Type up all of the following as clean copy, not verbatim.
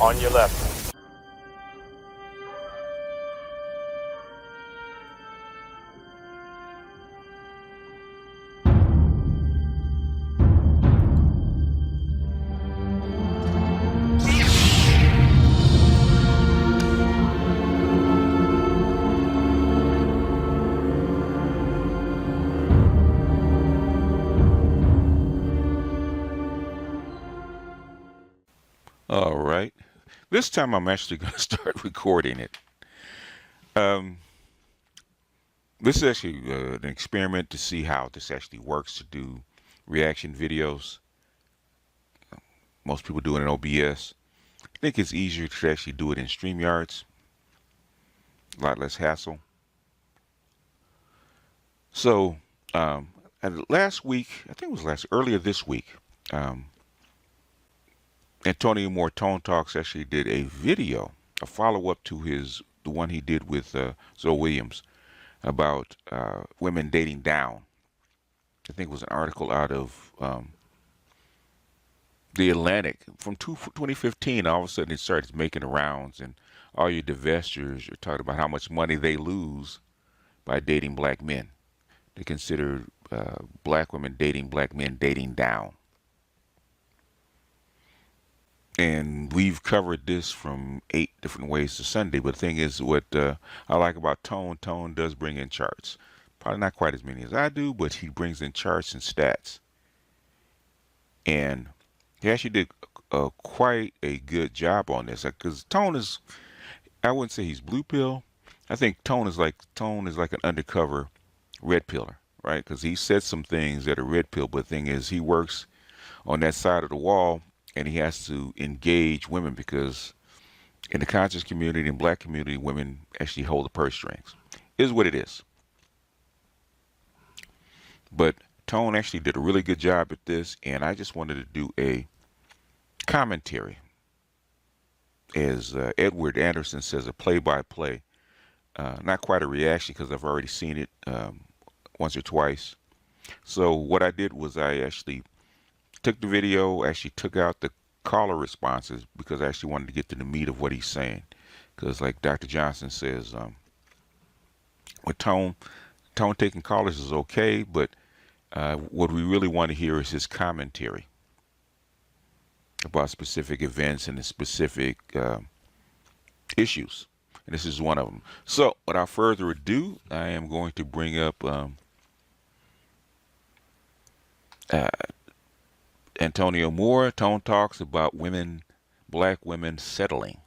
On your left. All right. This time I'm actually going to start recording it. Um, this is actually an experiment to see how this actually works to do reaction videos. Most people do it in OBS. I think it's easier to actually do it in StreamYards. A lot less hassle. So, last week, I think it was earlier this week, Antonio Moore Tone Talks actually did a video, a follow-up to the one he did with Zoe Williams about women dating down. I think it was an article out of The Atlantic from 2015. All of a sudden it started making the rounds, and all your divestors are talking about how much money they lose by dating black men. They consider black women dating black men dating down. And we've covered this from 8 different ways to Sunday. But the thing is, what I like about Tone does bring in charts. Probably not quite as many as I do, but he brings in charts and stats. And he actually did quite a good job on this. Because Tone is, I wouldn't say he's blue pill. I think Tone is like an undercover red pillar, right? Because he said some things that are red pill, but the thing is, he works on that side of the wall. And he has to engage women because in the conscious community and black community, women actually hold the purse strings. Is what it is. But Tone actually did a really good job at this, and I just wanted to do a commentary. As Edward Anderson says, a play-by-play. Not quite a reaction because I've already seen it once or twice. So what I did was I actually took the video, actually took out the caller responses because I actually wanted to get to the meat of what he's saying. Because like Dr. Johnson says, with Tone taking callers is okay, but what we really want to hear is his commentary about specific events and the specific issues. And this is one of them. So without further ado, I am going to bring up Antonio Moore. Tone talks about black women settling.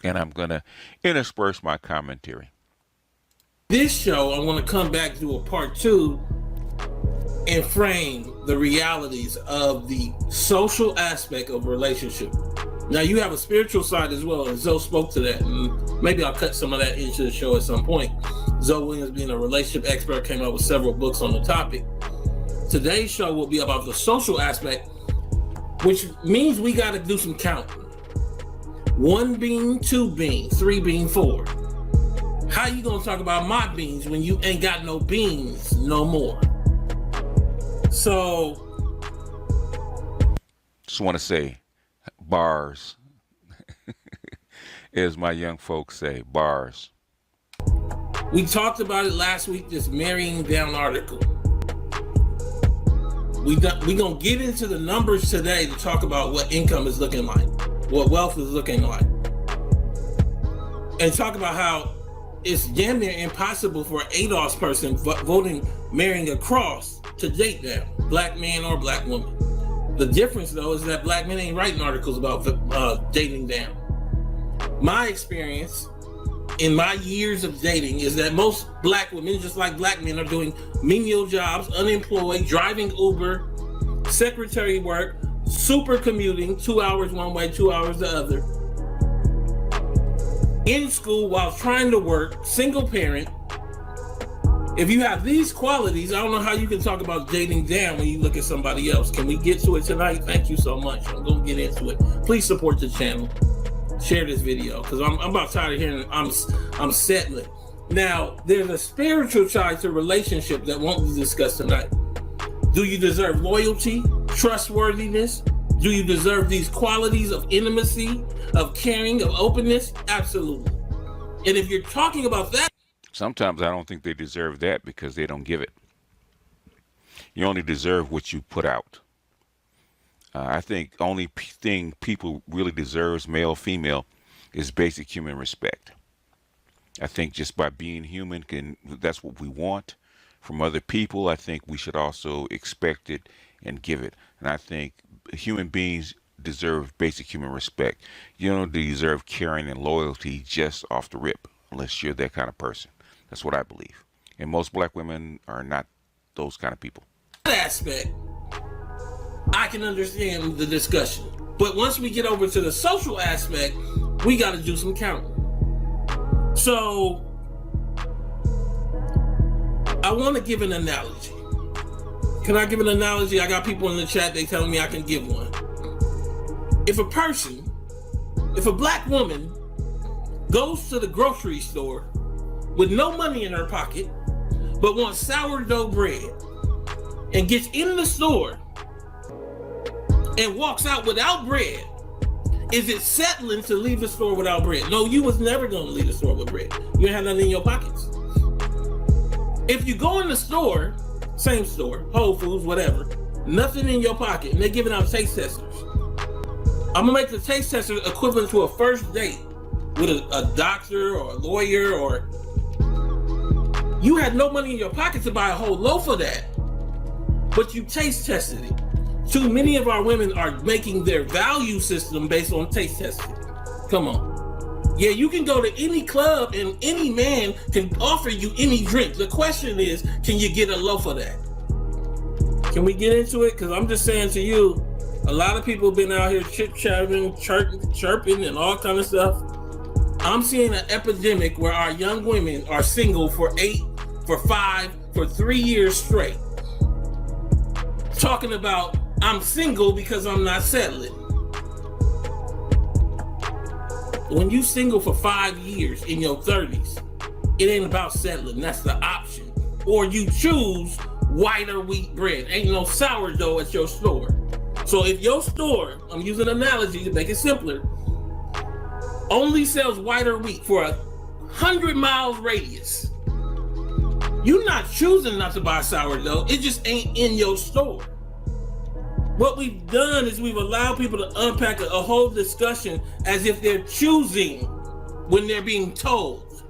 And I'm going to intersperse my commentary. This show, I want to come back to a part 2 and frame the realities of the social aspect of a relationship. Now, you have a spiritual side as well, and Zoe spoke to that, and maybe I'll cut some of that into the show at some point. Zoe Williams, being a relationship expert, came out with several books on the topic. Today's show will be about the social aspect, which means we got to do some counting. 1 bean, 2 beans, 3 bean, 4. How you gonna talk about my beans when you ain't got no beans no more? So, just want to say, bars, as my young folks say, bars. We talked about it last week, this marrying down article. We gonna get into the numbers today to talk about what income is looking like, what wealth is looking like, and talk about how it's damn near impossible for an ADOS person voting marrying across to date down, black man or black woman. The difference though is that black men ain't writing articles about dating down. My experience in my years of dating is that most black women, just like black men, are doing menial jobs, unemployed, driving Uber, secretary work, super commuting, 2 hours one way, 2 hours the other, in school while trying to work, single parent. If you have these qualities, I don't know how you can talk about dating down when you look at somebody else. Can we get to it tonight? Thank you so much. I'm going to get into it. Please support the channel. Share this video because I'm about tired of hearing I'm settling. Now, there's a spiritual side to relationship that won't be discussed tonight. Do you deserve loyalty, trustworthiness, Do you deserve these qualities of intimacy, of caring, of openness? Absolutely. And if you're talking about that, Sometimes I don't think they deserve that because they don't give it. You only deserve what you put out. I think only thing people really deserves, male, female, is basic human respect. I think just by being human, that's what we want from other people. I think we should also expect it and give it. And I think human beings deserve basic human respect. You don't deserve caring and loyalty just off the rip, unless you're that kind of person. That's what I believe. And most black women are not those kind of people. aspect, I can understand the discussion. But once we get over to the social aspect, we got to do some counting. So I want to give an analogy. Can I give an analogy? I got people in the chat, they telling me I can give one. If a black woman goes to the grocery store with no money in her pocket, but wants sourdough bread, and gets in the store and walks out without bread, is it settling to leave the store without bread? No, you was never going to leave the store with bread. You didn't have nothing in your pockets. If you go in the store, same store, Whole Foods, whatever, nothing in your pocket, and they're giving out taste testers, I'm going to make the taste tester equivalent to a first date with a doctor or a lawyer, or you had no money in your pocket to buy a whole loaf of that, but you taste tested it. Too many of our women are making their value system based on taste testing. Come on. Yeah, you can go to any club and any man can offer you any drink. The question is, can you get a loaf of that? Can we get into it? Because I'm just saying to you, a lot of people have been out here chit-chatting, chirping, and all kind of stuff. I'm seeing an epidemic where our young women are single for 8, for 5, for 3 years straight. Talking about, I'm single because I'm not settling. When you single for 5 years in your 30s, it ain't about settling. That's the option. Or you choose whiter wheat bread. Ain't no sourdough at your store. So if your store, I'm using an analogy to make it simpler, only sells whiter wheat for 100 miles radius, you're not choosing not to buy sourdough. It just ain't in your store. What we've done is we've allowed people to unpack a whole discussion as if they're choosing when they're being told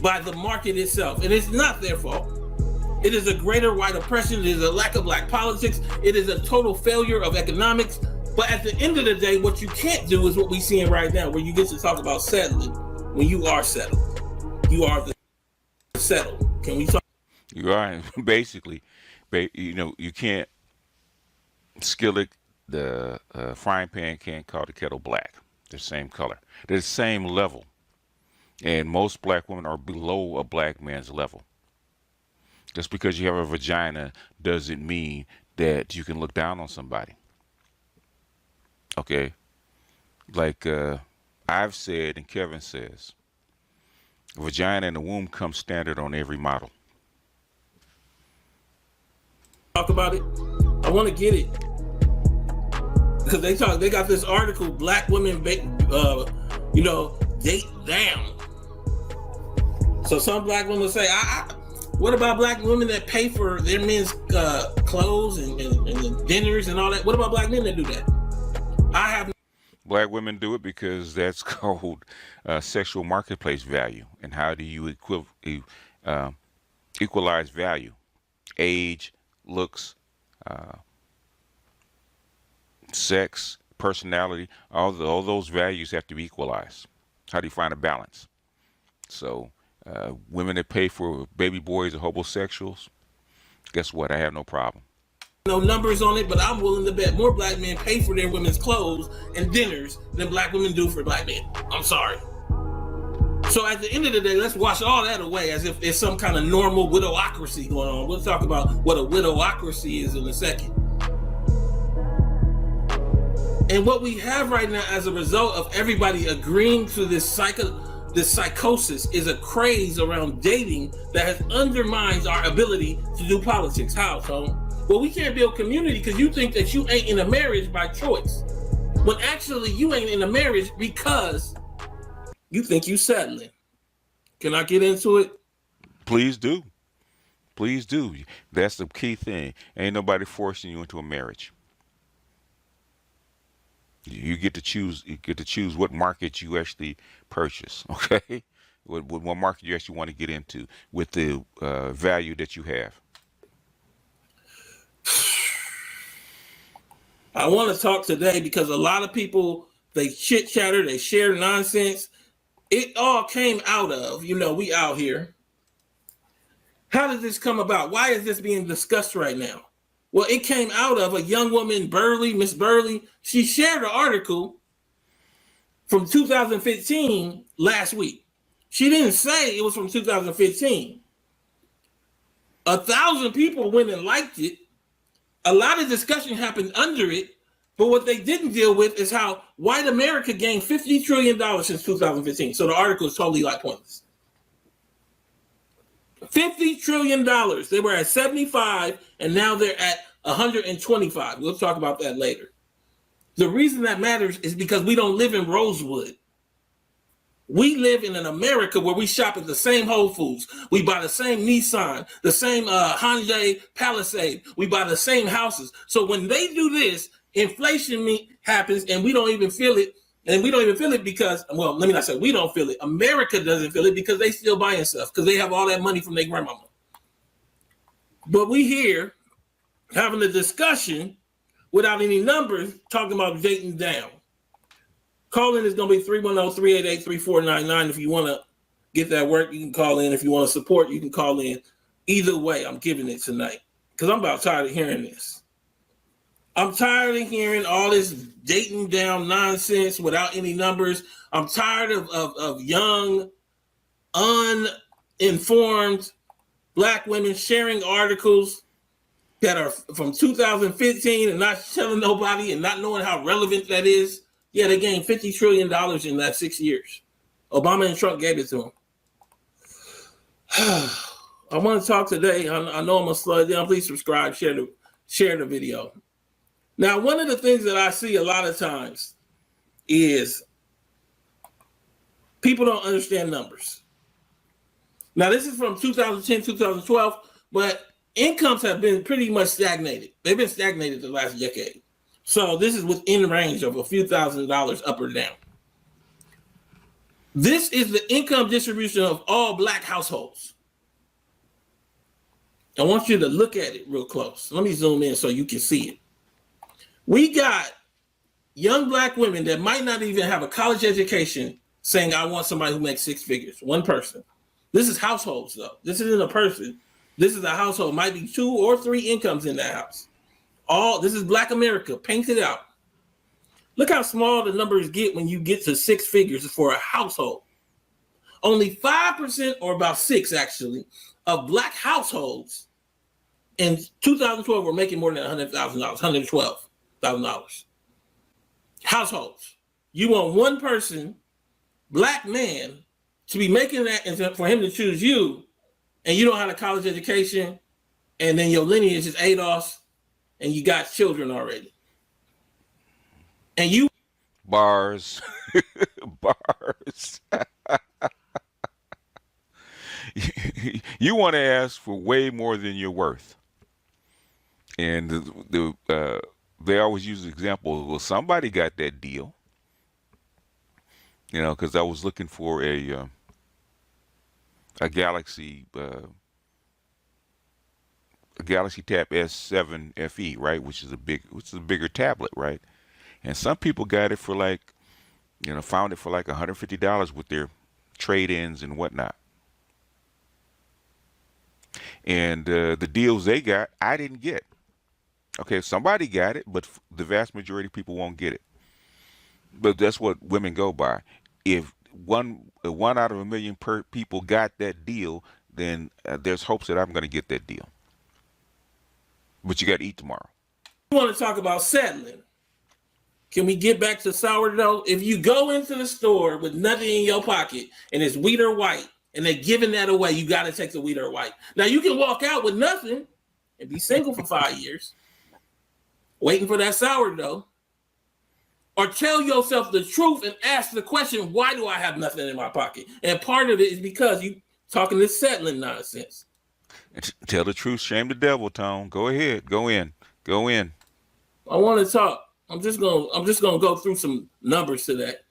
by the market itself. And it's not their fault. It is a greater white oppression. It is a lack of black politics. It is a total failure of economics. But at the end of the day, what you can't do is what we're seeing right now, where you get to talk about settling when you are settled. You are the settled. Can we talk? You are basically, you can't skillet, the frying pan can't call the kettle black. They're the same color. They're the same level. And most black women are below a black man's level. Just because you have a vagina doesn't mean that you can look down on somebody. Okay? Like I've said and Kevin says, a vagina and the womb come standard on every model. Talk about it. I want to get it. Because they got this article, black women, date down. So some black women say, what about black women that pay for their men's clothes and the dinners and all that? What about black men that do that? Black women do it because that's called sexual marketplace value. And how do you equalize value? Age, looks, sex, personality, all those values have to be equalized. How do you find a balance? So women that pay for baby boys or homosexuals, guess what? I have no problem. No numbers on it, but I'm willing to bet more black men pay for their women's clothes and dinners than black women do for black men. I'm sorry. So at the end of the day, let's wash all that away as if it's some kind of normal widowocracy going on. We'll talk about what a widowocracy is in a second. And what we have right now as a result of everybody agreeing to this psychosis is a craze around dating that has undermined our ability to do politics. How, Tone? Well, we can't build community because you think that you ain't in a marriage by choice. when actually you ain't in a marriage because you think you settling. Can I get into it? Please do. Please do. That's the key thing. Ain't nobody forcing you into a marriage. You get to choose. You get to choose what market you actually purchase. Okay, what market you actually want to get into with the value that you have. I want to talk today because a lot of people, they chit chatter, they share nonsense. It all came out of, we out here. How did this come about? Why is this being discussed right now? Well, it came out of a young woman, Miss Burley. She shared an article from 2015 last week. She didn't say it was from 2015. 1,000 people went and liked it. A lot of discussion happened under it, but what they didn't deal with is how white America gained $50 trillion since 2015. So the article is totally pointless. $50 trillion. They were at 75 and now they're at 125. We'll talk about that later. The reason that matters is because we don't live in Rosewood. We live in an America where we shop at the same Whole Foods. We buy the same Nissan, the same Hyundai Palisade. We buy the same houses. So when they do this, inflation happens and we don't even feel it. And we don't even feel it because, well, let me not say we don't feel it. America doesn't feel it because they still buying stuff because they have all that money from their grandmama. But we here having a discussion without any numbers talking about dating down. Calling is going to be 310-388-3499. If you want to get that work, you can call in. If you want to support, you can call in. Either way, I'm giving it tonight because I'm about tired of hearing this. I'm tired of hearing all this dating down nonsense without any numbers. I'm tired of young, uninformed Black women sharing articles that are from 2015 and not telling nobody and not knowing how relevant that is. Yeah, they gained $50 trillion in that 6 years. Obama and Trump gave it to them. I want to talk today. I know I'm going to slow it down. Please subscribe, share the video. Now, one of the things that I see a lot of times is people don't understand numbers. Now, this is from 2010, 2012, but incomes have been pretty much stagnated. They've been stagnated the last decade. So this is within range of a few $1,000s up or down. This is the income distribution of all Black households. I want you to look at it real close. Let me zoom in so you can see it. We got young Black women that might not even have a college education saying, I want somebody who makes six figures, one person. This is households, though. This isn't a person. This is a household. Might be 2 or 3 incomes in that house. This is Black America, painted out. Look how small the numbers get when you get to 6 figures for a household. Only 5%, or about 6 actually, of Black households in 2012 were making more than $100,000, $112,000. Households. You want one person, Black man, to be making that and for him to choose you, and you don't have a college education, and then your lineage is ADOS, and you got children already. And you Bars. Bars. You want to ask for way more than you're worth. And they always use the example, well, somebody got that deal. Because I was looking for a Galaxy Tab S7 FE, right, which is a bigger tablet, right? And some people got it for found it for like $150 with their trade-ins and whatnot. And the deals they got, I didn't get. Okay, somebody got it, but the vast majority of people won't get it. But that's what women go by. If one out of a million people got that deal, then there's hopes that I'm going to get that deal. But you got to eat tomorrow. You want to talk about settling. Can we get back to sourdough? If you go into the store with nothing in your pocket and it's wheat or white and they're giving that away, you got to take the wheat or white. Now, you can walk out with nothing and be single for 5 years, waiting for that sourdough. or tell yourself the truth and ask the question, why do I have nothing in my pocket? And part of it is because you talking this settling nonsense. Tell the truth, shame the devil, Tone. Go ahead. Go in. Go in. I want to talk. I'm just gonna go through some numbers to that.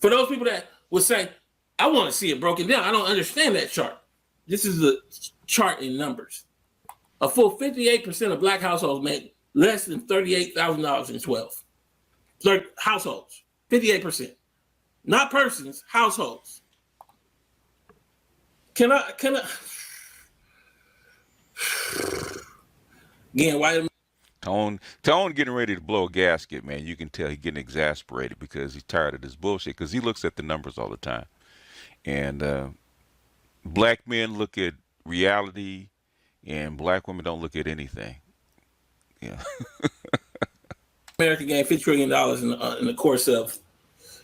For those people that would say, I want to see it broken down. I don't understand that chart. This is the chart in numbers. A full 58% of black households make less than $38,000 in 12. Households, 58%. Not persons, households. Can I again, why Tone getting ready to blow a gasket, man. You can tell he's getting exasperated because he's tired of this bullshit because he looks at the numbers all the time. And black men look at reality and black women don't look at anything. Yeah. America gained $50 trillion in the course of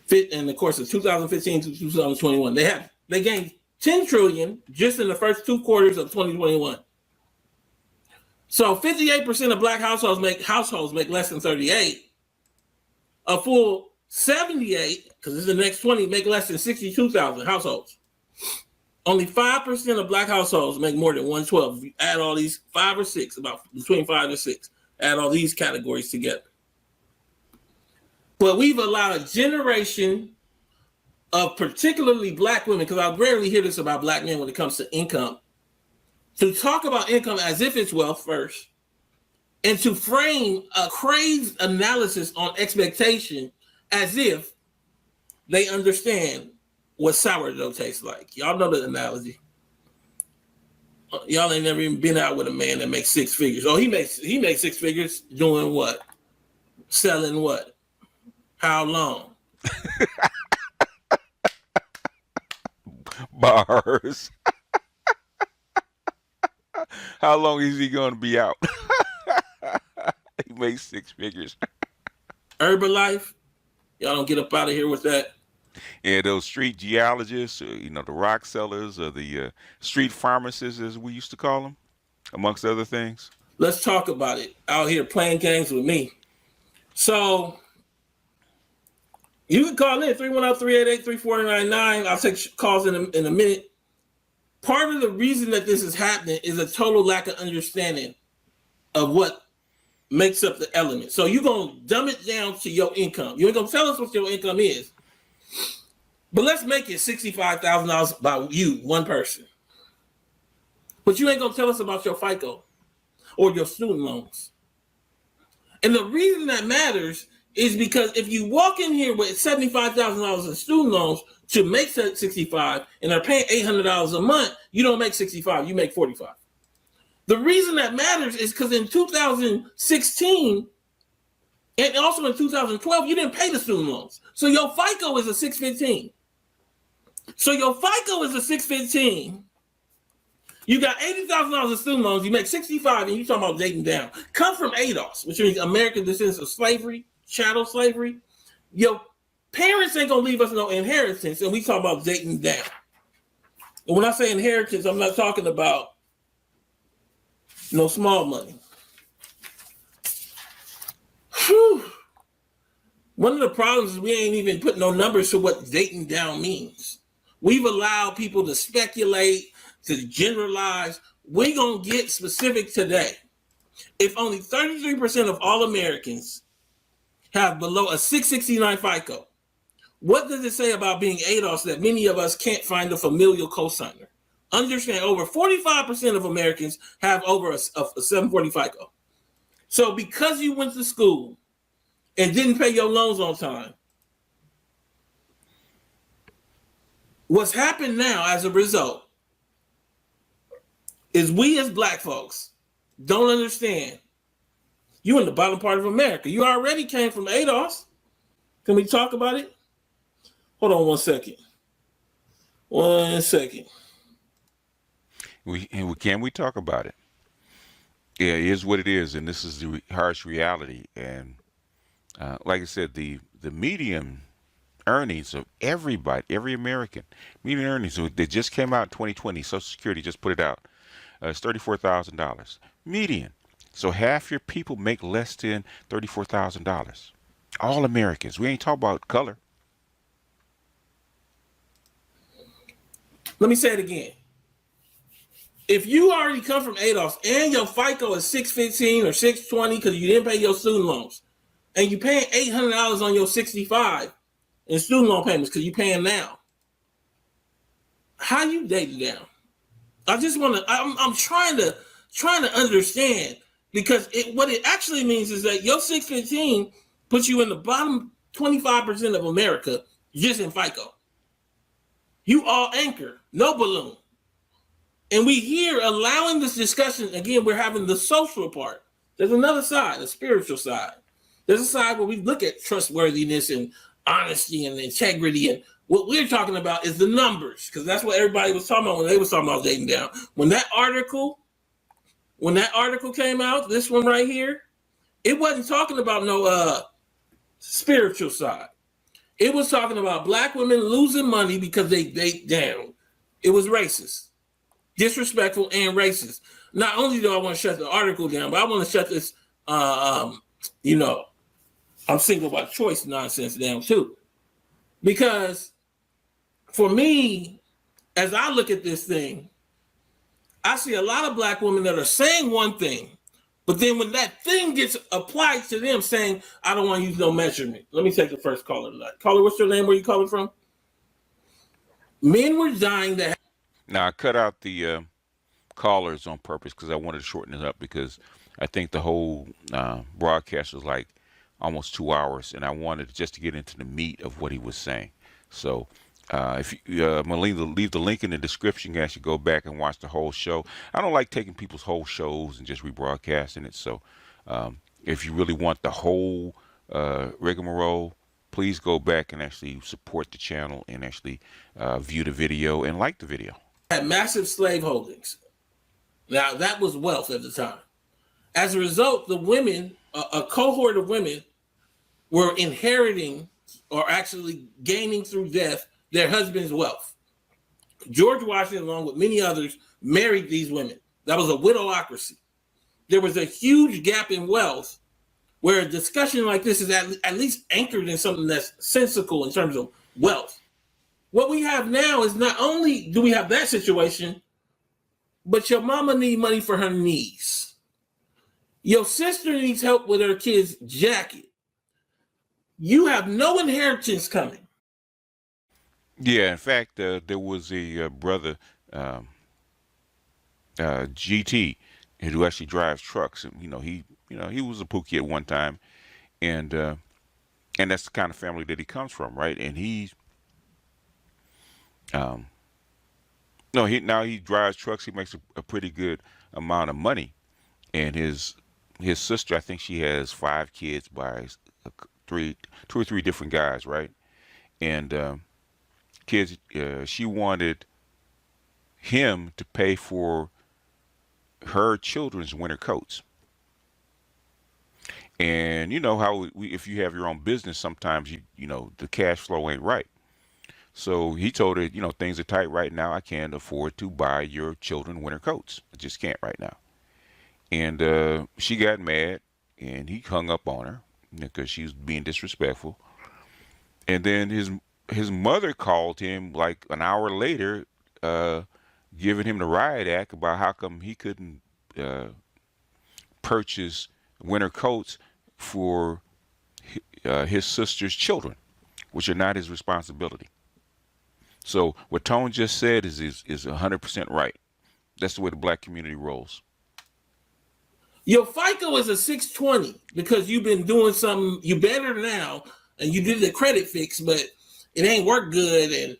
2015 to 2021. They gained 10 trillion just in the first 2 quarters of 2021. So 58% of black households make less than 38. A full 78, because this is the next 20, make less than 62,000 households. Only 5% of black households make more than 112. If you add all these 5 or 6, about between 5 and 6, add all these categories together. But we've allowed a generation of particularly black women, because I rarely hear this about black men when it comes to income, to talk about income as if it's wealth first, and to frame a crazed analysis on expectation as if they understand what sourdough tastes like. Y'all know the analogy. Y'all ain't never even been out with a man that makes 6 figures. Oh, he makes 6 figures doing what? Selling what? How long? Bars. How long is he going to be out? He makes 6 figures. Herbalife. Y'all don't get up out of here with that. And those street geologists, the rock sellers, or the street pharmacists, as we used to call them, amongst other things. Let's talk about it. Out here playing games with me. So you can call in 310-388-3499. I'll take calls in a minute. Part of the reason that this is happening is a total lack of understanding of what makes up the element. So you're going to dumb it down to your income. You ain't going to tell us what your income is. But let's make it $65,000 by you, one person. But you ain't going to tell us about your FICO or your student loans. And the reason that matters is because if you walk in here with $75,000 in student loans to make that 65 and are paying $800 a month, you don't make 65, you make 45. The reason that matters is because in 2016 and also in 2012, you didn't pay the student loans. So your FICO is a 615. So your FICO is a 615. You got $80,000 in student loans, you make 65, and you talking about dating down. Come from ADOS, which means American Descendants of Slavery, chattel slavery. Your parents ain't gonna leave us no inheritance, and we talk about dating down. And when I say inheritance, I'm not talking about no small money. Whew. One of the problems is we ain't even put no numbers to what dating down means. We've allowed people to speculate, to generalize. We're gonna get specific today. If only 33% of all Americans have below a 669 FICO, what does it say about being ADOS that many of us can't find a familial cosigner? Understand, over 45% of Americans have over a 740 FICO. So because you went to school and didn't pay your loans on time, what's happened now as a result is we as black folks don't understand. You in the bottom part of America. You already came from ADOS. Can we talk about it? Hold on 1 second. 1 second. Can we talk about it? Yeah, it is what it is, and this is the harsh reality. And like I said, the median earnings of everybody, every American, median earnings that just came out in 2020, Social Security just put it out, it's $34,000 median. So half your people make less than $34,000. All Americans. We ain't talking about color. Let me say it again. If you already come from ADOS and your FICO is 615 or 620 because you didn't pay your student loans, and you paying $800 on your 65 in student loan payments because you paying now, how you dating down? I just want to. I'm trying to understand because what it actually means is that your 615 puts you in the bottom 25% of America just in FICO. You all anchor, no balloon. And we here allowing this discussion, again, we're having the social part. There's another side, the spiritual side. There's a side where we look at trustworthiness and honesty and integrity. And what we're talking about is the numbers, because that's what everybody was talking about when they was talking about dating down. When that article came out, this one right here, it wasn't talking about no spiritual side. It was talking about black women losing money because they date down. It was racist, disrespectful, and racist. Not only do I want to shut the article down, but I want to shut this, I'm single by choice nonsense down too. Because for me, as I look at this thing, I see a lot of black women that are saying one thing, but then when that thing gets applied to them, saying, I don't want to use no measurement. Let me take the first caller tonight. Caller, what's your name? Where you calling from? Men were dying to have. Now I cut out the callers on purpose because I wanted to shorten it up because I think the whole broadcast was like almost 2 hours, and I wanted just to get into the meat of what he was saying. So if you, I'm gonna leave the link in the description. You guys should go back and watch the whole show. I don't like taking people's whole shows and just rebroadcasting it. So if you really want the whole rigmarole, please go back and actually support the channel and actually view the video and like the video. Had massive slave holdings. Now, that was wealth at the time. As a result, the women, a cohort of women, were inheriting or actually gaining through death their husband's wealth. George Washington, along with many others, married these women. That was a widowocracy. There was a huge gap in wealth where a discussion like this is at least anchored in something that's sensical in terms of wealth. What we have now is not only do we have that situation, but your mama needs money for her niece. Your sister needs help with her kid's jacket. You have no inheritance coming. Yeah, in fact, there was a brother, GT, who actually drives trucks, and he was a pookie at one time, and that's the kind of family that he comes from, right? And he, no, he drives trucks. He makes a pretty good amount of money, and his sister, I think she has 5 kids by 2 or 3 different guys, right? And kids, she wanted him to pay for her children's winter coats. And you know how if you have your own business, sometimes the cash flow ain't right. So he told her, things are tight right now. I can't afford to buy your children winter coats. I just can't right now. And she got mad, and he hung up on her because she was being disrespectful. And then his mother called him like an hour later, giving him the riot act about how come he couldn't purchase winter coats for his sister's children, which are not his responsibility. So what Tone just said is 100% right. That's the way the black community rolls. Your FICO is a 620 because you've been doing something, you better now, and you did the credit fix, but it ain't worked good.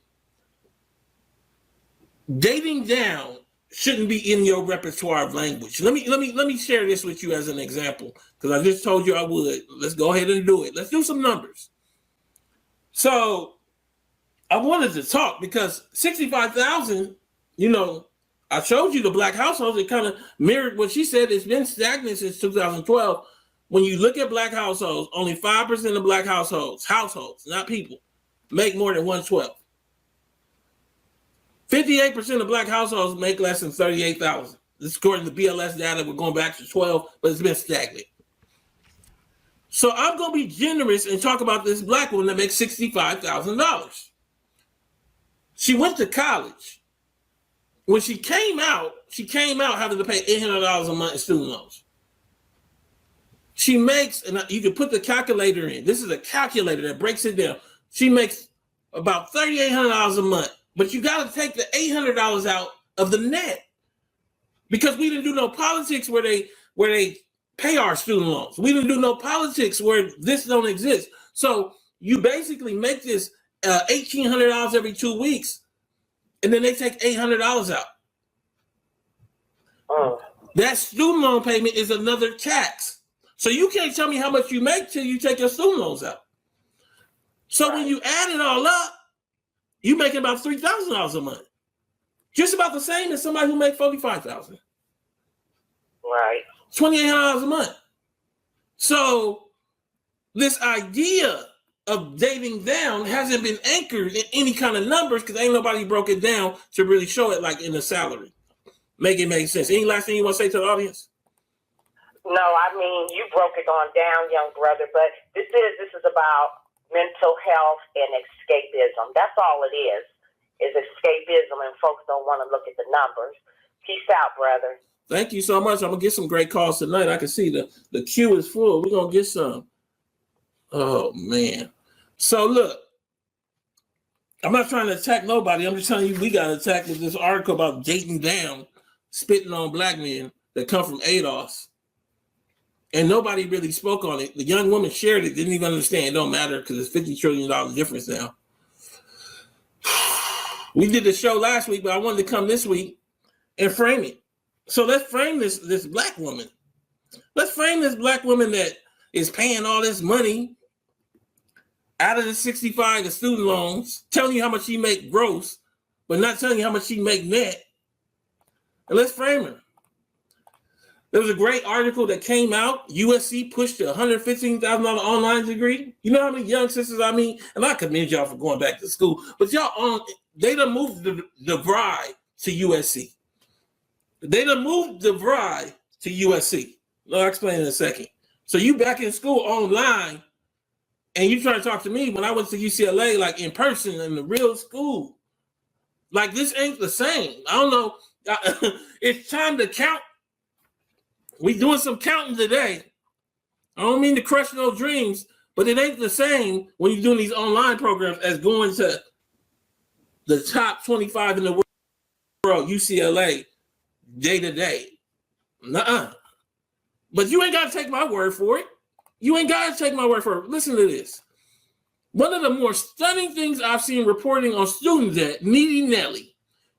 And dating down shouldn't be in your repertoire of language. Let me share this with you as an example, because I just told you I would. Let's go ahead and do it. Let's do some numbers. So I wanted to talk because 65,000, I showed you the black households. It kind of mirrored what she said. It's been stagnant since 2012. When you look at black households, only 5% of black households, not people, make more than 112. 58% of black households make less than 38,000. This is according to BLS data. We're going back to 12, but it's been stagnant. So I'm going to be generous and talk about this black woman that makes $65,000. She went to college. When she came out having to pay $800 a month in student loans. She makes, and you can put the calculator in. This is a calculator that breaks it down. She makes about $3,800 a month, but you got to take the $800 out of the net because we didn't do no politics where they pay our student loans. We didn't do no politics where this don't exist. So you basically make this $1,800 every 2 weeks, and then they take $800 out. That student loan payment is another tax. So you can't tell me how much you make till you take your student loans out. So when you add it all up, you making about $3,000 a month. Just about the same as somebody who makes $45,000. Right. $2,800 a month. So this idea of dating down hasn't been anchored in any kind of numbers because ain't nobody broke it down to really show it like in the salary. Make it make sense. Any last thing you want to say to the audience? No, I mean, you broke it on down, young brother, but this is about mental health and escapism. That's all it is escapism, and folks don't want to look at the numbers. Peace out, brother. Thank you so much. I'm going to get some great calls tonight. I can see the queue is full. We're going to get some. Oh, man. So, look, I'm not trying to attack nobody. I'm just telling you we got attacked with this article about dating down, spitting on black men that come from ADOS. And nobody really spoke on it. The young woman shared it, didn't even understand. It don't matter because it's $50 trillion difference now. We did the show last week, but I wanted to come this week and frame it. So let's frame this black woman. Let's frame this black woman that is paying all this money out of the 65 the student loans, telling you how much she make gross, but not telling you how much she make net. And let's frame her. There was a great article that came out. USC pushed a $115,000 online degree. You know how many young sisters I mean? And I commend y'all for going back to school, but they done moved the bride to USC. They done moved the bride to USC. I'll explain in a second. So you back in school online, and you trying to talk to me when I went to UCLA, like in person in the real school. Like this ain't the same. I don't know. It's time to count. We doing some counting today. I don't mean to crush no dreams, but it ain't the same when you're doing these online programs as going to the top 25 in the world, UCLA, day to day. Nuh-uh. But you ain't got to take my word for it. You ain't got to take my word for it. Listen to this. One of the more stunning things I've seen reporting on student debt, Needy Nelly.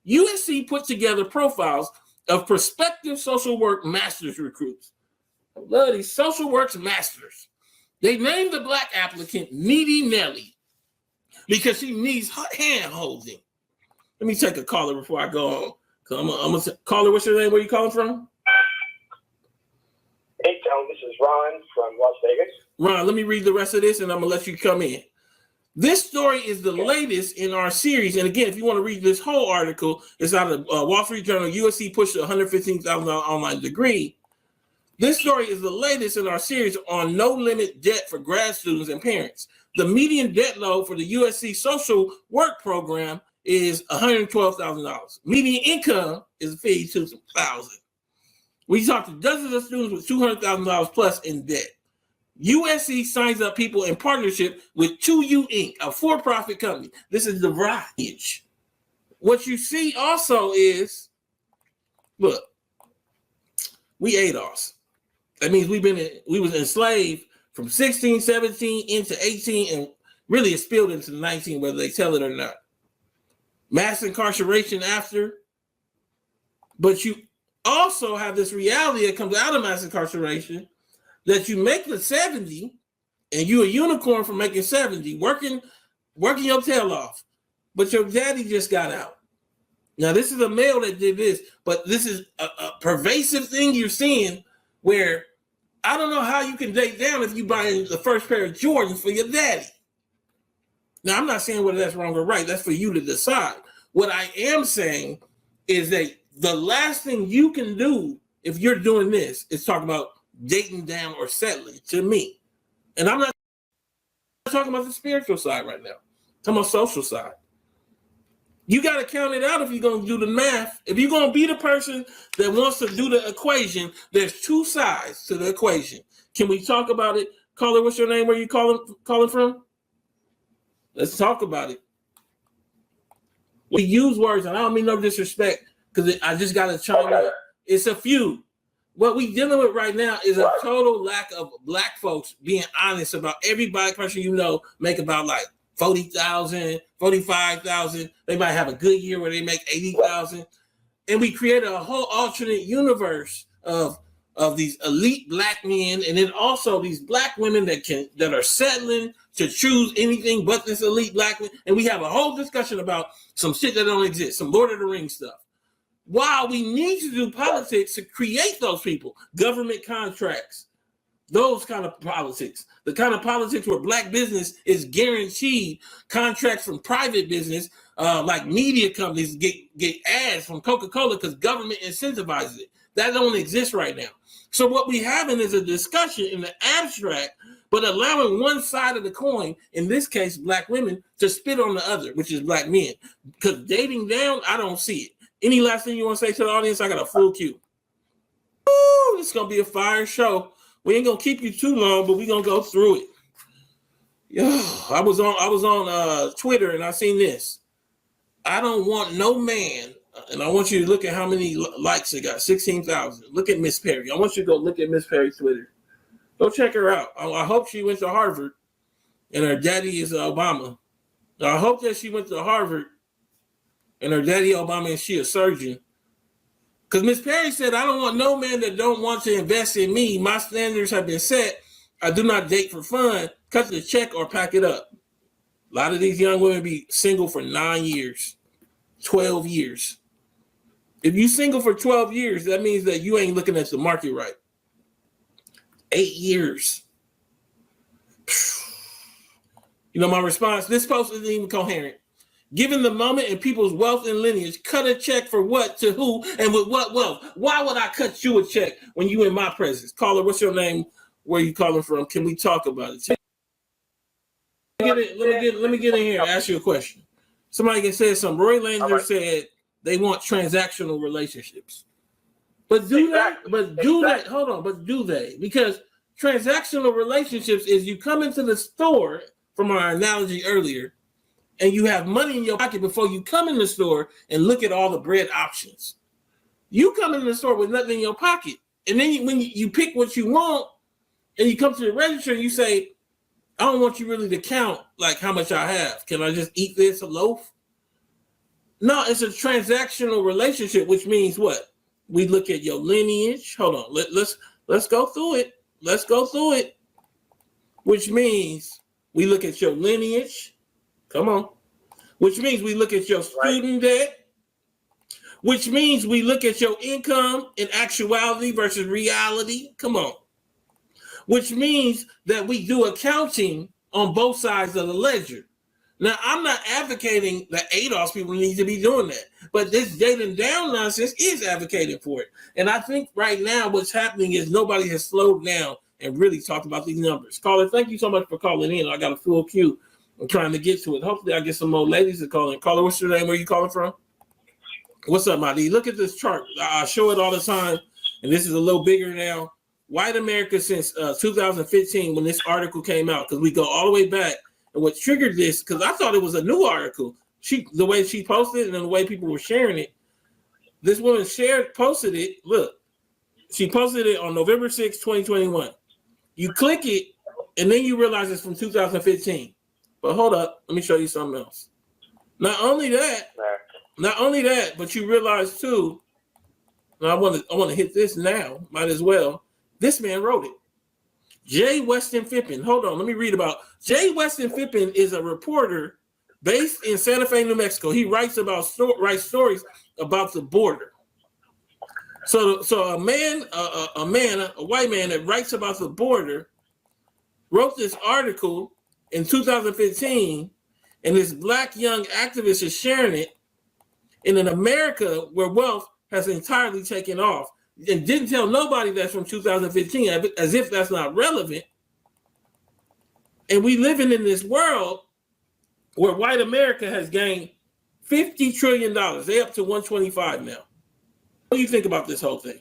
USC put together profiles of prospective social work master's recruits. I love these social works masters. They named the black applicant Needy Nelly because she needs hand holding. Let me take a caller before I go on. I'm going to call her. What's your name? Where you calling from? Hey, Tone, this is Ron from Las Vegas. Ron, let me read the rest of this and I'm going to let you come in. This story is the latest in our series. And again, if you want to read this whole article, it's out of Wall Street Journal. USC pushed a $115,000 online degree. This story is the latest in our series on no limit debt for grad students and parents. The median debt load for the USC social work program is $112,000. Median income is $52,000. We talked to dozens of students with $200,000 plus in debt. USC signs up people in partnership with 2U Inc., a for-profit company. This is the rise. What you see also is, look, we ADOS. That means we was enslaved from 16, 17 into 18, and really it spilled into 19, whether they tell it or not. Mass incarceration after, but you also have this reality that comes out of mass incarceration that you make the 70 and you a unicorn for making 70, working your tail off, but your daddy just got out. Now, this is a male that did this, but this is a pervasive thing you're seeing where I don't know how you can date down if you buy the first pair of Jordans for your daddy. Now, I'm not saying whether that's wrong or right. That's for you to decide. What I am saying is that the last thing you can do if you're doing this is talk about dating down or settling, to me. And I'm not talking about the spiritual side right now. I'm talking about social side. You got to count it out if you're going to do the math. If you're going to be the person that wants to do the equation, there's two sides to the equation. Can we talk about it? Caller, what's your name? Where you calling from? Let's talk about it. We use words, and I don't mean no disrespect, because I just got to chime in. It's a few. What we dealing with right now is a total lack of black folks being honest about every black person you know make about like 40,000, 45,000. They might have a good year where they make 80,000. And we created a whole alternate universe of these elite black men, and then also these black women that are settling to choose anything but this elite black man. And we have a whole discussion about some shit that don't exist, some Lord of the Rings stuff. While we need to do politics to create those people, government contracts, those kind of politics, the kind of politics where black business is guaranteed contracts from private business, like media companies get ads from Coca-Cola because government incentivizes it. That don't exist right now. So what we having is a discussion in the abstract, but allowing one side of the coin, in this case, black women, to spit on the other, which is black men. Because dating down, I don't see it. Any last thing you want to say to the audience? I got a full queue. Ooh, it's going to be a fire show. We ain't going to keep you too long, but we're going to go through it. Yeah, I was on Twitter, and I seen this. I don't want no man, and I want you to look at how many likes it got, 16,000. Look at Miss Perry. I want you to go look at Miss Perry's Twitter. Go check her out. I hope she went to Harvard, and her daddy is Obama. I hope that she went to Harvard, and her daddy Obama, and she a surgeon. Because Miss Perry said, I don't want no man that don't want to invest in me. My standards have been set. I do not date for fun. Cut the check or pack it up. A lot of these young women be single for 9 years, 12 years. If you single for 12 years, that means that you ain't looking at the market right. 8 years. You know my response? This post isn't even coherent. Given the moment and people's wealth and lineage, cut a check for what, to who, and with what wealth? Why would I cut you a check when you in my presence? Caller, what's your name? Where you calling from? Can we talk about it? Let me get in here and ask you a question. Somebody can say something. Roy Langer said they want transactional relationships. But do they? Because transactional relationships is you come into the store, from our analogy earlier, and you have money in your pocket before you come in the store and look at all the bread options. You come in the store with nothing in your pocket. And then when you pick what you want and you come to the register and you say, I don't want you really to count like how much I have. Can I just eat this a loaf? No, it's a transactional relationship, which means what? We look at your lineage. Hold on. Let's go through it. Let's go through it. Which means we look at your lineage. Come on. Which means we look at your student debt. Which means we look at your income in actuality versus reality. Come on. Which means that we do accounting on both sides of the ledger. Now, I'm not advocating that ADOS people need to be doing that, but this dating down nonsense is advocating for it. And I think right now what's happening is nobody has slowed down and really talked about these numbers. Caller, thank you so much for calling in. I got a full queue. I'm trying to get to it. Hopefully I get some more ladies to call in. Caller, what's your name? Where you calling from? What's up, Madi? Look at this chart. I show it all the time, and this is a little bigger now. White America since 2015 when this article came out, because we go all the way back. And what triggered this, because I thought it was a new article. The way she posted it and the way people were sharing it. This woman posted it. Look, she posted it on November 6, 2021. You click it, and then you realize it's from 2015. But hold up, let me show you something else. Not only that, but you realize too. Now I want to hit this now. Might as well. This man wrote it. Jay Weston Phippen. Hold on, let me read about Jay Weston Phippen is a reporter based in Santa Fe, New Mexico. He writes stories about the border. So a white man that writes about the border wrote this article in 2015, and this black young activist is sharing it in an America where wealth has entirely taken off, and didn't tell nobody that's from 2015, as if that's not relevant. And we living in this world where white America has gained $50 trillion. They up to 125 now. What do you think about this whole thing?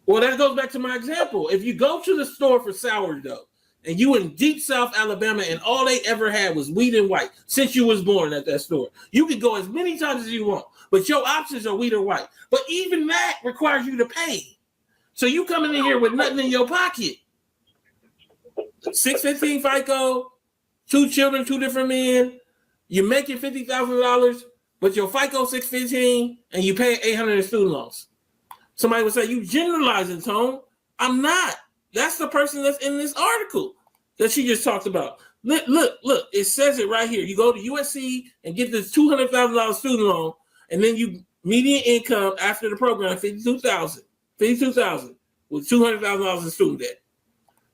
Well, that goes back to my example. If you go to the store for sourdough and you in deep South Alabama and all they ever had was wheat and white since you was born at that store, you can go as many times as you want, but your options are wheat or white. But even that requires you to pay. So you coming in here with nothing in your pocket. 615 FICO, 2 children, 2 different men. You're making $50,000, but your FICO 615 and you pay $800 in student loans. Somebody would say, you generalizing, Tone. I'm not. That's the person that's in this article that she just talked about. Look. It says it right here. You go to USC and get this $200,000 student loan, and then you median income after the program, $52,000 with $200,000 in student debt.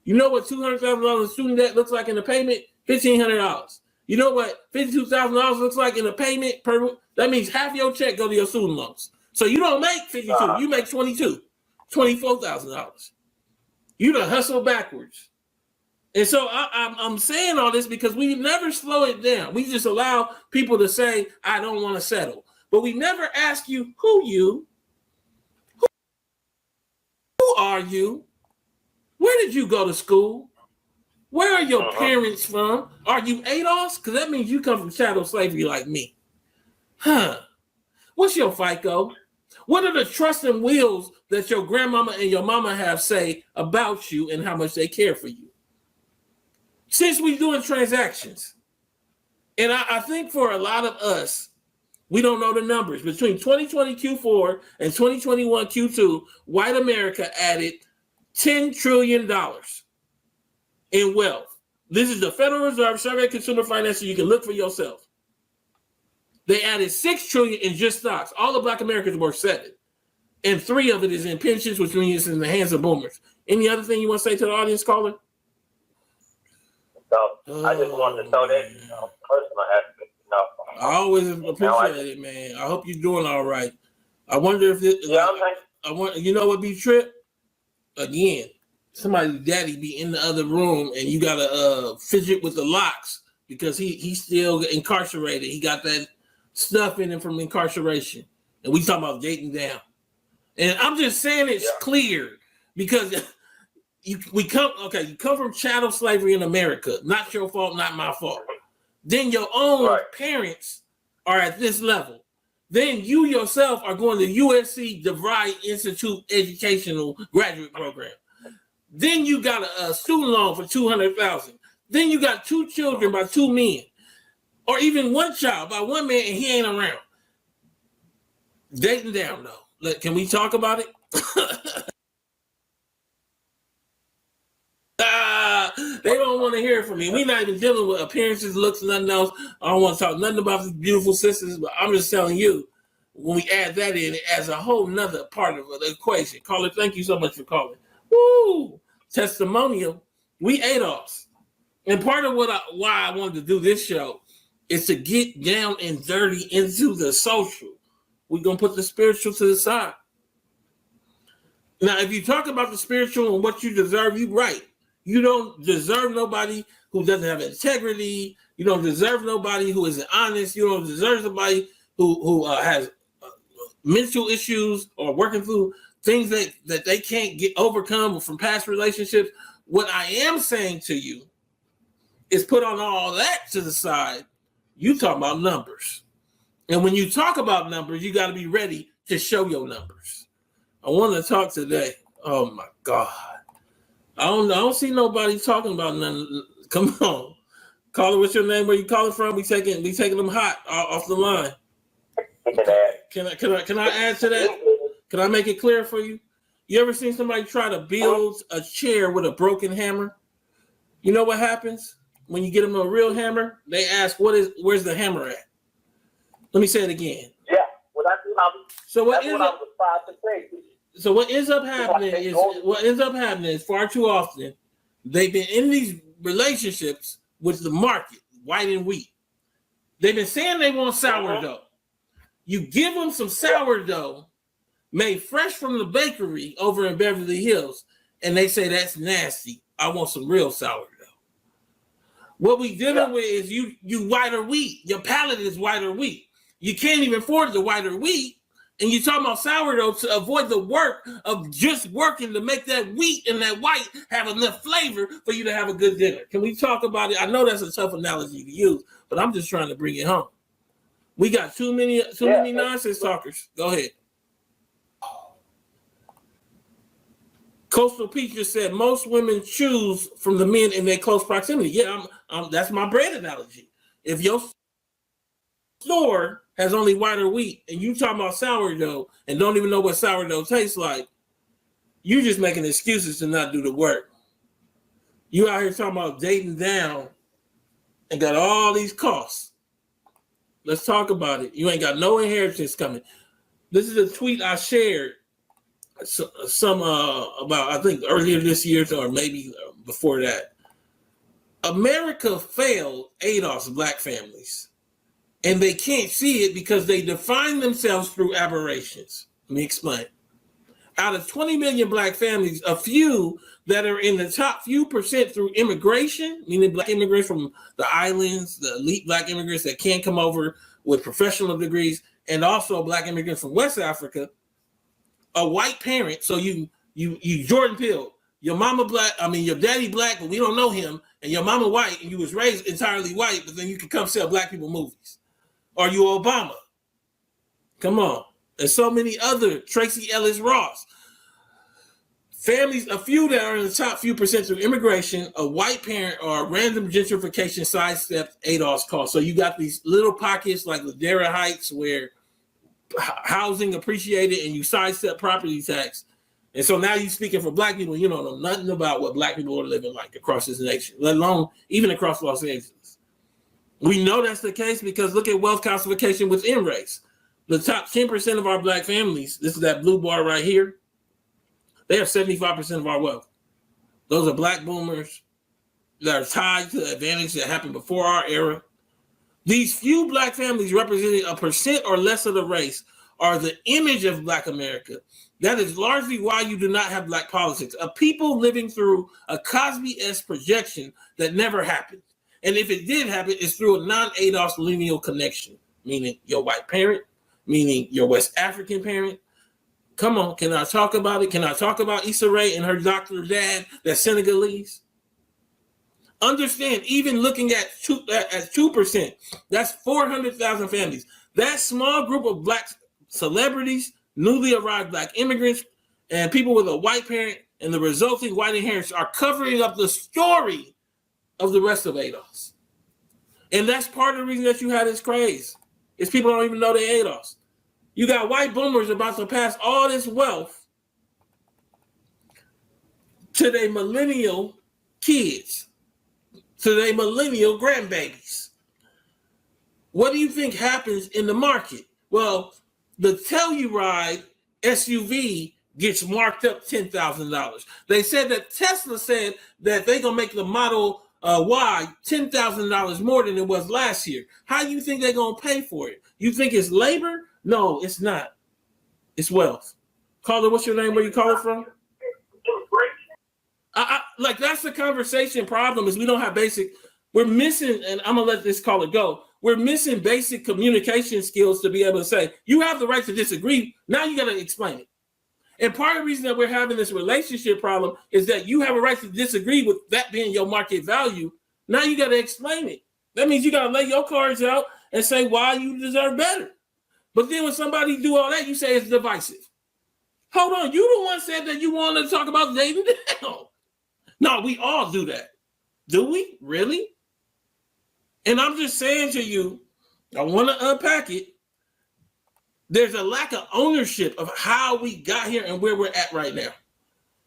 You know what $200,000 in student debt looks like in a payment? $1,500. You know what $52,000 looks like in a payment per? That means half your check go to your student loans. So you don't make 52, you make 22, $24,000. You done hustle backwards. And so I'm saying all this because we never slow it down. We just allow people to say, I don't want to settle. But we never ask you, who are you? Where did you go to school? Where are your parents from? Are you ADOS? Because that means you come from chattel slavery like me. What's your FICO? What are the trust and wills that your grandmama and your mama have say about you and how much they care for you? Since we're doing transactions, and I think for a lot of us, we don't know the numbers. Between 2020 Q4 and 2021 Q2, white America added $10 trillion in wealth. This is the Federal Reserve Survey of Consumer Finance, so you can look for yourself. They added $6 trillion in just stocks. All the Black Americans worth $7 trillion. And $3 trillion of it is in pensions, which means it's in the hands of boomers. Any other thing you want to say to the audience, caller? So I just wanted to throw that, personal aspect. I always appreciate it, man. I hope you're doing all right. I wonder if this, you know what be trip? Again, somebody's daddy be in the other room and you gotta fidget with the locks because he's still incarcerated. He got that stuff in him from incarceration. And we talking about dating down. And I'm just saying it's clear because you come from chattel slavery in America. Not your fault, not my fault. Then your own parents are at this level. Then you yourself are going to USC DeVry Institute Educational Graduate Program. Then you got a student loan for $200,000. Then you got 2 children by 2 men, or even 1 child by 1 man, and he ain't around. Dating down though. Can we talk about it? They don't want to hear it from me. We're not even dealing with appearances, looks, nothing else. I don't want to talk nothing about these beautiful sisters, but I'm just telling you, when we add that in, it adds a whole nother part of the equation. Caller, thank you so much for calling. Woo! Testimonial. We ADOS. And part of why I wanted to do this show is to get down and dirty into the social. We're going to put the spiritual to the side. Now, if you talk about the spiritual and what you deserve, you're right. You don't deserve nobody who doesn't have integrity. You don't deserve nobody who isn't honest. You don't deserve somebody who has mental issues or working through things that they can't get overcome from past relationships. What I am saying to you is put on all that to the side. You talk about numbers. And when you talk about numbers, you got to be ready to show your numbers. I want to talk today. Oh, my God. I don't see nobody talking about nothing. Come on. Caller, what's your name? Where you calling from? We taking them hot off the line. Can I add to that? Can I make it clear for you? You ever seen somebody try to build a chair with a broken hammer? You know what happens? When you get them a real hammer, they ask, where's the hammer at? Let me say it again. Yeah, well, that's what I was about to say. So what ends up happening is far too often they've been in these relationships with the market, white and wheat. They've been saying they want sourdough. You give them some sourdough made fresh from the bakery over in Beverly Hills, and they say that's nasty. I want some real sourdough. What we dealing with is you whiter wheat. Your palate is whiter wheat. You can't even afford the whiter wheat. And you're talking about sourdough to avoid the work of just working to make that wheat and that white have enough flavor for you to have a good dinner. Can we talk about it? I know that's a tough analogy to use, but I'm just trying to bring it home. We got too many nonsense talkers. Go ahead. Coastal Pete just said most women choose from the men in their close proximity. Yeah, that's my bread analogy. If your store has only whiter wheat and you talking about sourdough and don't even know what sourdough tastes like, you just making excuses to not do the work. You out here talking about dating down and got all these costs. Let's talk about it. You ain't got no inheritance coming. This is a tweet I shared about, I think earlier this year or maybe before that. America failed ADOS black families. And they can't see it because they define themselves through aberrations. Let me explain. Out of 20 million black families, a few that are in the top few percent through immigration, meaning black immigrants from the islands, the elite black immigrants that can't come over with professional degrees, and also black immigrants from West Africa, a white parent, so you Jordan Peele, your mama black, your daddy black, but we don't know him, and your mama white, and you was raised entirely white, but then you can come sell black people movies. Are you Obama? Come on. And so many other, Tracy Ellis Ross. Families, a few that are in the top few percent through immigration, a white parent, or random gentrification sidesteps ADOS costs. So you got these little pockets like Ladera Heights where housing appreciated and you sidestep property tax. And so now you're speaking for black people, you don't know nothing about what black people are living like across this nation, let alone even across Los Angeles. We know that's the case because look at wealth classification within race. The top 10% of our black families, this is that blue bar right here, they have 75% of our wealth. Those are black boomers that are tied to the advantage that happened before our era. These few black families representing a percent or less of the race are the image of black America. That is largely why you do not have black politics. A people living through a Cosby-esque projection that never happened. And if it did happen, it's through a non-ADOS lineal connection, meaning your white parent, meaning your West African parent. Come on, can I talk about it? Can I talk about Issa Rae and her doctor dad that's Senegalese? Understand, even looking at 2%, that's 400,000 families. That small group of black celebrities, newly arrived black immigrants, and people with a white parent and the resulting white inheritance are covering up the story of the rest of ADOS. And that's part of the reason that you had this craze, is people don't even know they ADOS. You got white boomers about to pass all this wealth to their millennial kids, to their millennial grandbabies. What do you think happens in the market? Well, the Telluride SUV gets marked up $10,000. They said that Tesla said that they're going to make the Model Y $10,000 more than it was last year. How do you think they're going to pay for it? You think it's labor? No, it's not. It's wealth. Caller, what's your name? Where you calling from? Like, that's the conversation problem, is we don't have we're missing, and I'm going to let this caller go. We're missing basic communication skills to be able to say, you have the right to disagree. Now you got to explain it. And part of the reason that we're having this relationship problem is that you have a right to disagree with that being your market value. Now you got to explain it. That means you got to lay your cards out and say why you deserve better. But then when somebody do all that, you say it's divisive. Hold on, you the one said that you wanted to talk about dating down. No, we all do that. Do we? Really? And I'm just saying to you, I want to unpack it. There's a lack of ownership of how we got here and where we're at right now.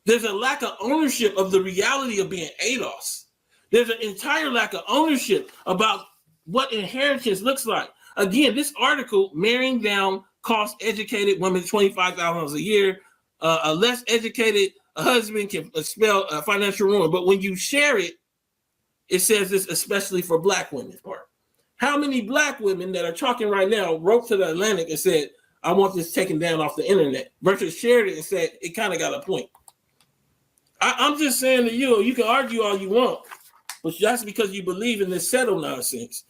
There's a lack of ownership of the reality of being ADOS. There's an entire lack of ownership about what inheritance looks like. Again, this article, marrying down cost educated women $25,000 a year. A less educated husband can spell financial ruin. But when you share it, it says this especially for black women part. How many black women that are talking right now wrote to the Atlantic and said, I want this taken down off the internet, versus shared it and said, it kind of got a point. I'm just saying to you, you can argue all you want, but that's because you believe in this settle nonsense.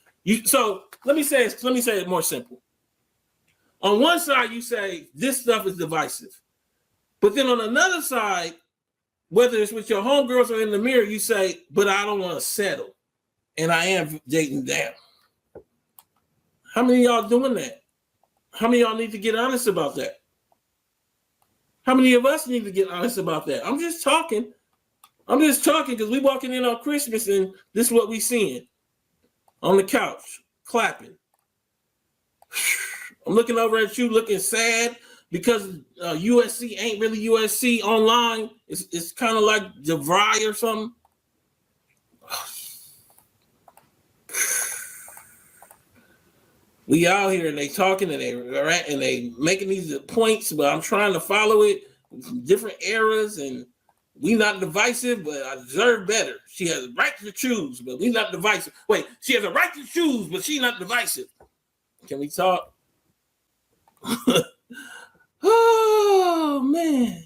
So let me say it more simple. On one side, you say this stuff is divisive, but then on another side, whether it's with your homegirls or in the mirror, you say, but I don't want to settle, and I am dating down. How many of y'all doing that? How many of y'all need to get honest about that? How many of us need to get honest about that? I'm just talking because we walking in on Christmas and this is what we seeing on the couch, clapping. I'm looking over at you looking sad because USC ain't really USC online. It's kind of like DeVry or something. We out here and they talking and they making these points, but I'm trying to follow it from different eras, and we not divisive, but I deserve better. She has a right to choose, but we not divisive. Wait, she has a right to choose, but she not divisive. Can we talk? Oh man,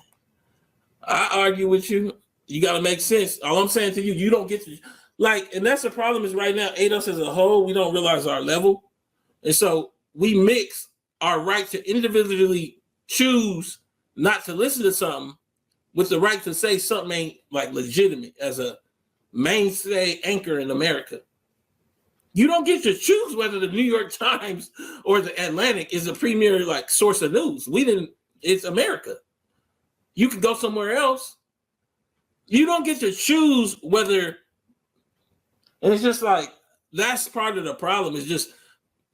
I argue with you. You got to make sense. All I'm saying to you, you don't get to and that's the problem is right now, ADOS as a whole, we don't realize our level. And so we mix our right to individually choose not to listen to something with the right to say something ain't like legitimate as a mainstay anchor in America. You don't get to choose whether the New York Times or the Atlantic is a premier source of news. It's America. You can go somewhere else. You don't get to choose whether, and it's just that's part of the problem. Is just,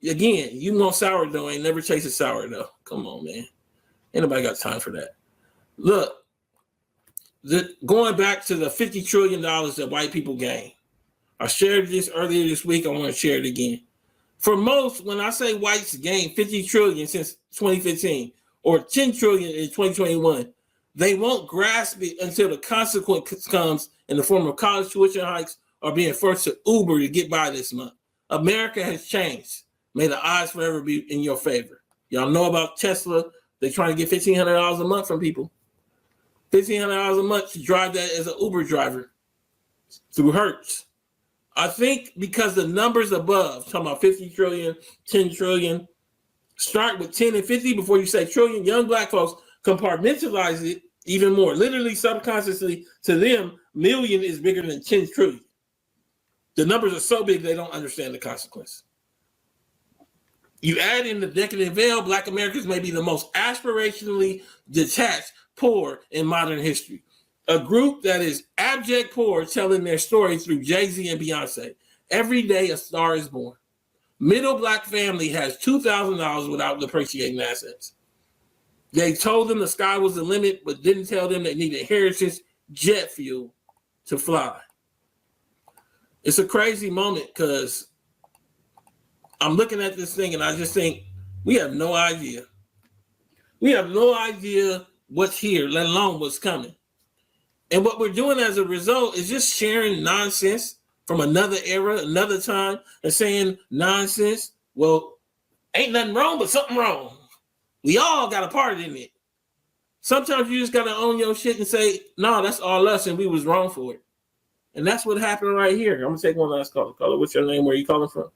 again, you know sourdough ain't never tasted sourdough. Come on, man. Ain't nobody got time for that. Look, going back to the $50 trillion that white people gain. I shared this earlier this week. I want to share it again. For most, when I say whites gained 50 trillion since 2015 or 10 trillion in 2021, they won't grasp it until the consequence comes in the form of college tuition hikes or being forced to Uber to get by this month. America has changed. May the odds forever be in your favor. Y'all know about Tesla. They're trying to get $1,500 a month from people. $1,500 a month to drive that as an Uber driver through Hertz. I think because the numbers above, talking about 50 trillion, 10 trillion, start with 10 and 50 before you say trillion. Young black folks compartmentalize it even more. Literally, subconsciously, to them, million is bigger than 10 trillion. The numbers are so big they don't understand the consequence. You add in the decadent veil, Black Americans may be the most aspirationally detached poor in modern history. A group that is abject poor telling their story through Jay-Z and Beyonce. Every day a star is born. Middle Black family has $2,000 without depreciating assets. They told them the sky was the limit, but didn't tell them they needed heritage jet fuel to fly. It's a crazy moment because I'm looking at this thing and I just think we have no idea. We have no idea what's here, let alone what's coming. And what we're doing as a result is just sharing nonsense from another era, another time, and saying nonsense. Well, ain't nothing wrong, but something wrong. We all got a part in it. Sometimes you just got to own your shit and say, no, that's all us, and we was wrong for it. And that's what happened right here. I'm going to take one last call. Caller, what's your name? Where are you calling from?